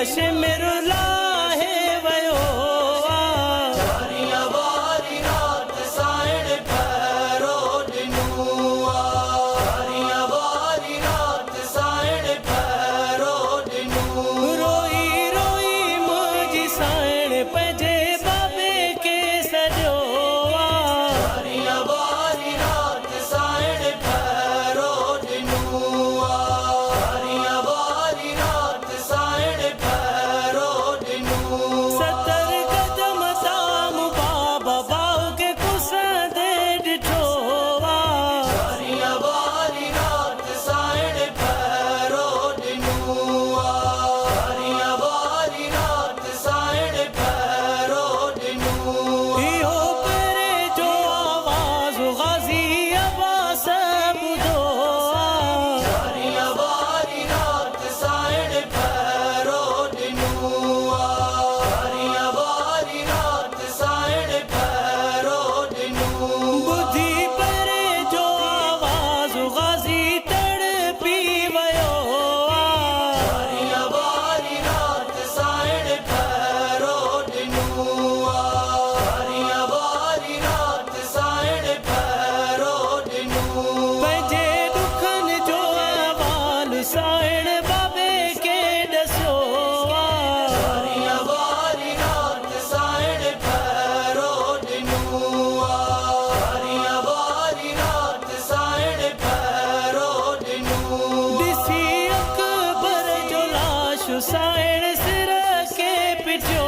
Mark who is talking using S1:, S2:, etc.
S1: कश्मीर लाहे वयो
S2: चारियां वारी रात साइण पैरो दिनू चारियां वारी रात साइण पैरो दिनू
S1: रोई रोई मुझी साइण पंहिंजे बाबे के सॼो
S2: चारियां वारी रात साइण पैरो दिनू चारियां वारी रात साइण पैरो दिनू
S1: 70 कदम साम बाबा बाऊ के कुसां दे ॾिठो
S2: चारियां वारी रात साइण पैरो दिनू चारियां वारी रात साइण पैरो दिनू
S1: इहो करे जो आवाज़ गाज़ी अब्बास ॿुधो
S2: चारियां वारी रात साइण पैरो दिनू चारियां वारी रात साइण पैरो दिनू
S1: ॿुधी परे जो आवाज़ गाज़ी तड़पी वियो
S2: चारियां वारी रात साइण पैरो दिनू चारियां वारी रात साइण पैरो दिनू
S1: पंहिंजे दुखनि जो अहवाल साइण बाबे के ॾसियो
S2: चारियां वारी रात साइण पैरो दिनू चारियां वारी रात साइण पैरो दिनू
S1: ॾिसी अकबर जो लाश साइण सिर के पिटियो